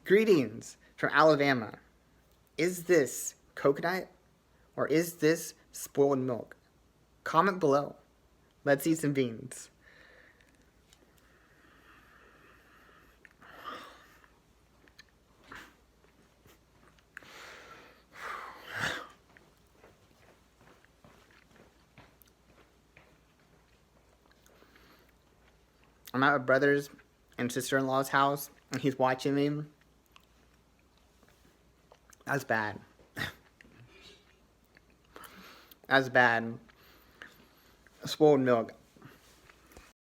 Greetings from Alabama. Is this coconut or is this spoiled milk? Comment below. Let's eat some beans. I'm at my brother's and sister-in-law's house, and he's watching me. That's bad. That's bad. Spoiled milk.